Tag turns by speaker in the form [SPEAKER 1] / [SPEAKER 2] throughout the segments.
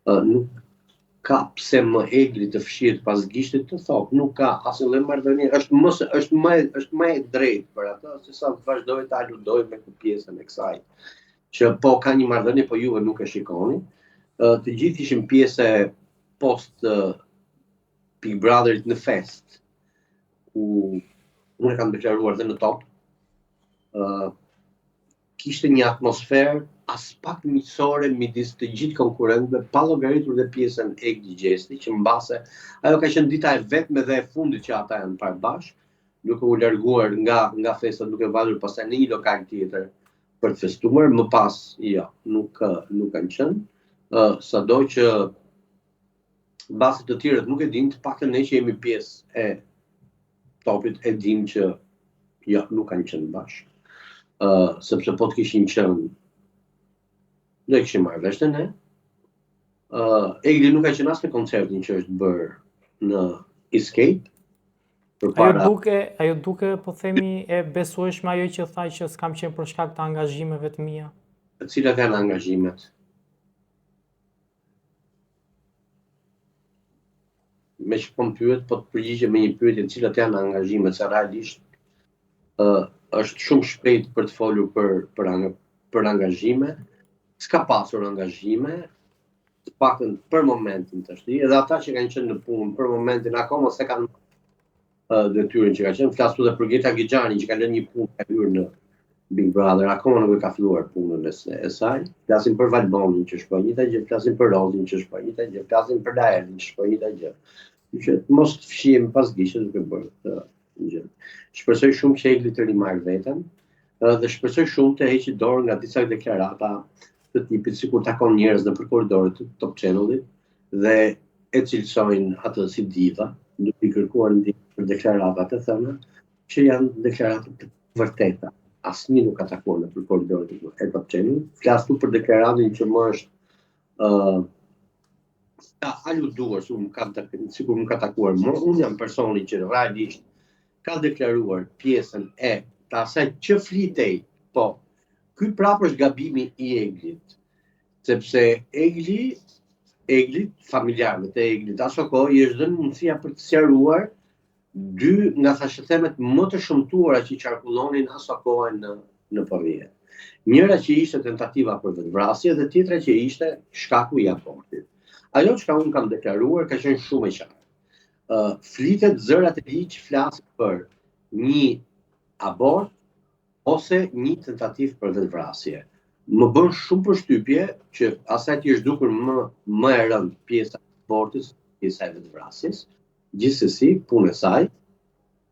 [SPEAKER 1] nuk ka pse më egli të fshihet pas gishtit të thokë, nuk ka asnjë marrëdhënie, është më e drejtë për atë se sa të vazhdoj të aludoj me pjesën e kësaj. Që po ka një marrëdhënie, po juve nuk e shikoni. Të gjithë ishin pjesë post Big Brotherit në fest, ku unë e kam deklaruar dhe në top. Kishte një atmosferë as pak miqësore midis të gjithë konkurrentëve, pa llogaritur dhe pjesën e gjesti, që mbase ajo ka qenë dita e vetme dhe e fundit që ata janë parë bashkë, duke u larguar nga festa, duke valur pastaj në një lokal tjetër për të festuar, më pas jo, nuk kanë qenë. Sado që mbase të tjerët nuk e dinë, të paktën ne që jemi pjesë e topit e dinë që jo, nuk kanë qenë bashkë. Sepse po të kishin qenë, do e kishim marrë vesh të ne. Egli nuk ka qenë as në koncertin që është bërë në Escape.
[SPEAKER 2] Ajo duke, po themi, e besueshme ajo që thaj që s'kam qenë për shkak të angazhimeve të mia.
[SPEAKER 1] Cilat janë angazhimet? Me që po më pyet, po të përgjigje me një pyetje, cilat janë angazhimet, se realisht është shumë shpejt për të folur për angazhime. S'ka pasur angazhime, të paktën për momentin tash. Edhe ata që kanë qenë në punë për momentin akoma se kanë detyrën që ka qenë. Flas edhe për Geta Gixhani që ka lënë një punë ka hyrë në Big Brother, akoma nuk e ka filluar punën e saj. Flasin për Valbonin që shkoi njëta gjë, flasin për Rozin që shkoi njëta gjë, flasin për Daelin që shkoi njëta gjë. Që mos të fshihem pas gishtit duke bërë këtë gjë. Shpresoj shumë që Egli të rimarrë veten dhe shpresoj shumë të heqë dorë nga disa deklarata të tipit sikur takon njerëz në korridoret të Top Channelit dhe e cilësojnë atë si diva, duke i kërkuar ndihmë për deklaratat e thëna që janë deklaratat të vërteta. Asnjë nuk ka takuar në korridoret e Top Channelit. Flas për deklaratin që më është ka aluduar, sikur më ka takuar më. Unë jam personi që realisht ka deklaruar pjesën e të asaj që flitej, po ky prapë është gabimi i Eglit, sepse Egli, familjarët e Eglit, aso kohë i është dhënë mundësia për të sqaruar dy nga thashëthemet më të shëmtuara që qarkullonin aso kohë në përrije. Njëra që ishte tentativa për vetvrasje dhe tjetra që ishte shkaku i abortit. Ajo që unë kam deklaruar ka qenë shumë e qartë. Flitet zërat e liq flasin për një abort ose një tentativë për vetvrasje. Më bën shumë përshtypje që asaj që është dukur më e rëndë pjesa e abortit, pjesa e vetvrasjes. Gjithsesi, punë e saj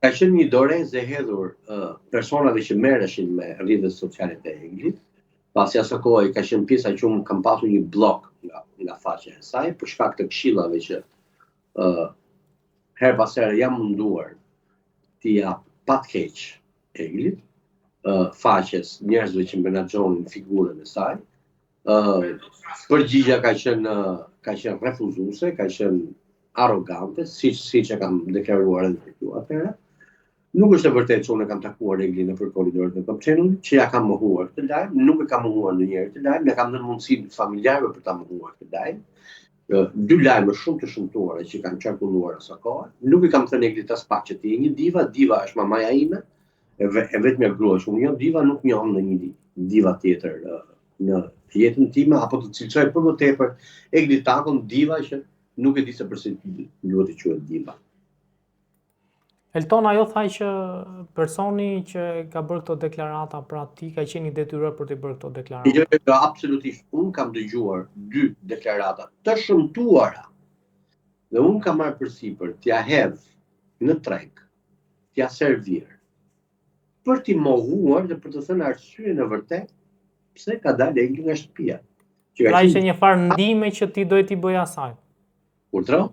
[SPEAKER 1] ka qenë një dorezë e hedhur personave që merreshin me rrjetet sociale të Eglit. Pasi asaj kohë ka qenë pjesa që unë kam pasur një blok nga faqja e saj për shkak të këshillave që her pas here jam munduar t'i jap pa të keq Eglit, faqes njerëzve që menaxhonin figurën e saj. Përgjigja ka qenë refuzuese, ka qenë arrogante, siç e kam deklaruar edhe këtu atëherë. Nuk është e vërtetë që unë kam takuar Eglin nëpër korridoret e Top Channelit, që ja kam mohuar këtë lajm, nuk e kam mohuar ndonjëherë këtë lajm, ja kam dhënë mundësinë familjarëve për ta mohuar këtë lajm. Dy lajme shumë të shëmtuara që kanë qarkulluar asaj kohë. Nuk i kam thënë Eglit as pak që ti je një diva, diva është mamaja ime, e vetmja grua që unë jo diva, nuk njoh ndonjë diva tjetër në jetën time, apo të cilësoj për më tepër Eglit takon diva që nuk e di se përse duhet të quhet diva.
[SPEAKER 2] Elton, ajo thaj që personi që ka bërë këto deklarata pra ti ka qenë i detyruar për të bërë këto deklarata.
[SPEAKER 1] Jo, absolutisht. Unë kam dëgjuar 2 deklarata të shëmtuara. Dhe unë kam marrë përsipër t'ja hedh në treg, t'ja servir, për t'i mohuar dhe për të thënë arsyeën e vërtet pse ka dalë Egli nga shtëpia.
[SPEAKER 2] Pra ishte një farë ndihme që ti doje t'i bëj asaj.
[SPEAKER 1] Urdhro?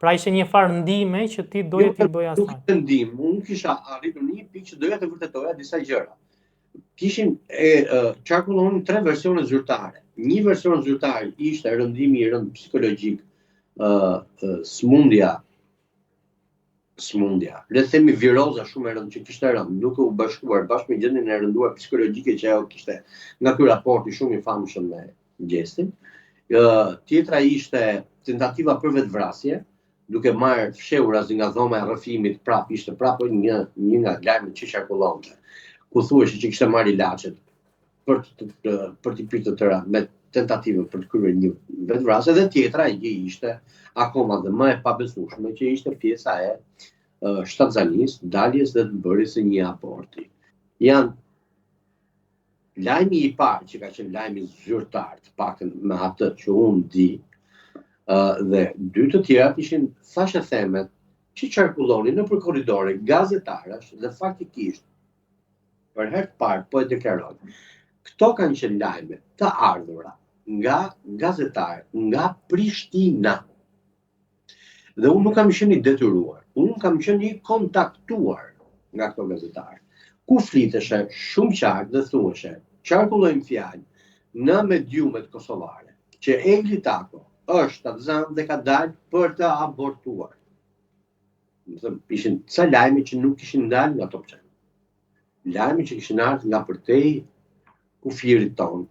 [SPEAKER 2] Pra ishte një farë ndihme që ti doje t'i bëj asaj.
[SPEAKER 1] Nuk ishte ndihmë, unë kisha arritur një pikë që doja të vërtetoja disa gjëra. Kishin qarkullonin 3 versione zyrtare. Një version zyrtar ishte rëndimi i rënd psikologjik, smundja, le të themi viroza shumë e rëndë që kishte rënd, duke u bashkuar bashkë me gjendjen e rënduar psikologjike që ajo kishte nga ky raporti shumë i famshëm me Gjestin. Tjetra ishte tentativa për vetvrasje, duke marrë fshehurazi nga dhoma e rrëfimit, prap ishte prapë një nga lajmet që qarkullonte, ku thuhej që kishte marrë ilaçet për t'i pritur të tëra me tentativën për të kryer një vetvrasje, dhe tjetra që ishte akoma dhe më e pabesueshme, që ishte pjesa e shtatzanisë, daljes dhe të bërjes së një aborti. Janë lajmi i parë që ka qenë lajmi zyrtar, të paktën me atë që unë di, dhe dy të tjerat ishin thashë themet që qarkullonin nëpër korridore gazetarash, dhe faktikisht për herë të parë po e deklaroj. Këto kanë qenë lajme të ardhura nga gazetarë nga Prishtina. Dhe unë nuk kam qenë i detyruar, unë kam qenë i kontaktuar nga këto gazetarë, ku fliteshe shumë qartë dhe thuheshe, qarkullojmë fjalë në mediumet kosovare, që Egli Tako është atë dhe ka dalë për të abortuar. Ishin ca lajme që nuk kishin dalë nga Top Channel. Lajme që kishin ardhur nga përtej kufirit tonë,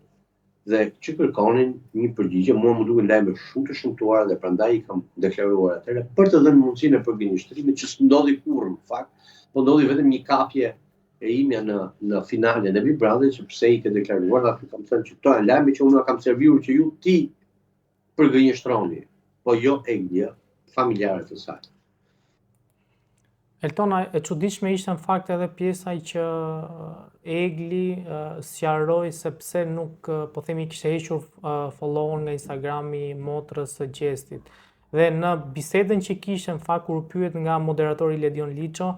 [SPEAKER 1] dhe që kërkonin një përgjigje. Mua më duken lajme shumë të shëmtuara, dhe prandaj i kam deklaruar atëherë për të dhënë mundësinë e përgjigjëstrimit, që s'ndodhi kurrë në fakt, po ndodhi vetëm një kapje e imja në finalen e Big Brother, që pse i ke deklaruar, dhe kam thënë që këto janë lajme që unë kam serviru që ju ti përgjigjëstroni, po jo Eglia, familjarët e saj.
[SPEAKER 2] Eltona, e çuditshme ishte në fakt edhe pjesa që Egli sqaroi se pse nuk, po themi, kishte hequr follower nga Instagrami motrës së Gjestit. Dhe në bisedën që kishte në fakt, kur pyet nga moderatori Ledion Liço,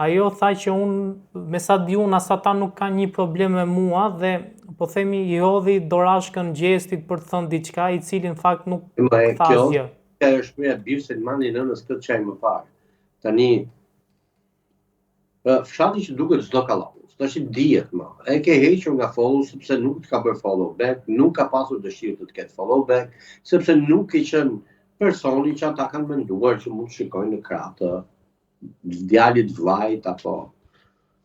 [SPEAKER 2] ajo tha që unë, me sa di unë, as ata nuk kanë një problem me mua, dhe po themi i hodhi dorashkën Gjestit për të thënë diçka, i cili në fakt nuk tha asgjë.
[SPEAKER 1] Kjo është shpreha Bir Selmani nënës këtë çaj më parë. Tani fshati që duket çdo kallapus, tash dihet më. E ke hequr nga follow sepse nuk të ka bërë follow back, nuk ka pasur dëshirë të ketë follow back, sepse nuk ke qenë personi që ata kanë menduar që mund të shikojnë në krah të djalit, vllajt apo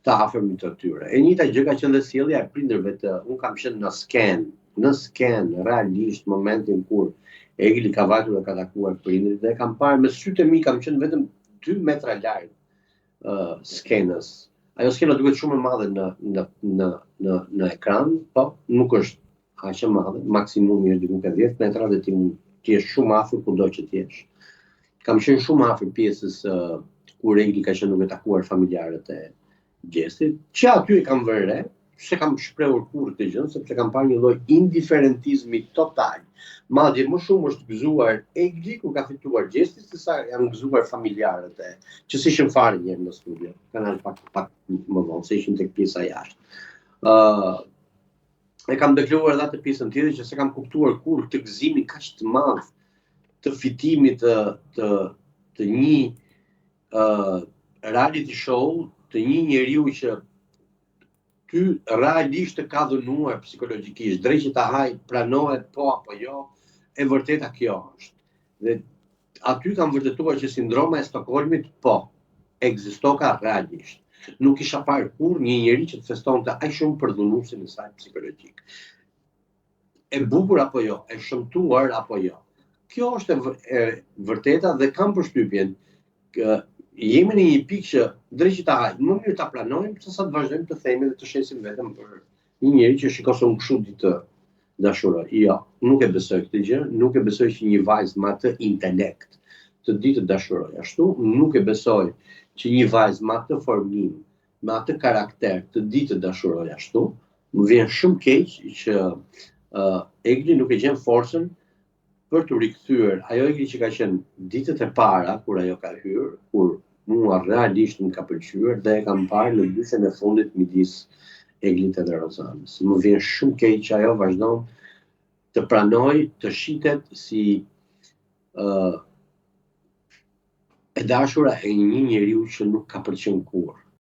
[SPEAKER 1] të afërmit të tyre. E njëjta gjë ka qenë dhe sjellja e prindërve të, unë kam qenë në sken realisht momentin kur Egli ka vajtur dhe ka takuar prindërit, dhe kam parë me sytë e mi, kam qenë vetëm 2 metra larg skenës. Ajo skena duket shumë e madhe në ekran, po nuk është aq e madhe, maksimumi është diku 10 metra, dhe ti mund të jesh shumë afër kudo që të jesh. Kam qenë shumë afër pjesës kur Egli ka qenë duke takuar familjarët e Gjestit, që aty e kam vënë re, se kam shprehur kurrë këtë gjë, sepse kam parë një lloj indiferentizmi total. Madje më shumë është gëzuar Egli kur ka fituar Gjesti, se sa janë gëzuar familjarët e, që s'ishin fare njerë në studio. Kanë ardhur pak më vonë, se ishin tek pjesa jashtë. E kam deklaruar edhe atë pjesën tjetër që se kam kuptuar kurrë të gëzimin kaq të madh të fitimit të një reality show, të një njeriu që ty realisht të ka dhënuar psikologjikisht, drejt që ta haj, pranohet po apo jo, e vërteta kjo është. Dhe aty kam vërtetuar që sindroma e Stockholmit po ekzistoka realisht. Nuk isha parë kurrë një njeri që të festonte aq shumë për dhunuesin e saj psikologjik. E bukur apo jo, e shëmtuar apo jo. Kjo është e vërteta, dhe kam përshtypjen jemi në një pikë që drejt që ta haj, më mirë ta planojmë se sa të vazhdojmë të themi dhe të shesim vetëm për një njeri që shikon se unë kështu di të dashuroj. Jo, nuk e besoj këtë gjë, nuk e besoj që një vajzë me atë intelekt të di të dashuroj ashtu, nuk e besoj që një vajzë me atë formim, me atë karakter të di të dashuroj ashtu. Më vjen shumë keq që Egli nuk e gjen forcën për të rikthyer ajo Egli që ka qenë ditët e para kur ajo ka hyrë, kur mua realisht më ka pëlqyer dhe e kam parë në dyshën e fundit midis Eglit dhe Rozanës. Më vjen shumë keq që ajo vazhdon të pranoj, të shitet si e dashura e një njeriu që nuk ka pëlqen kurrë.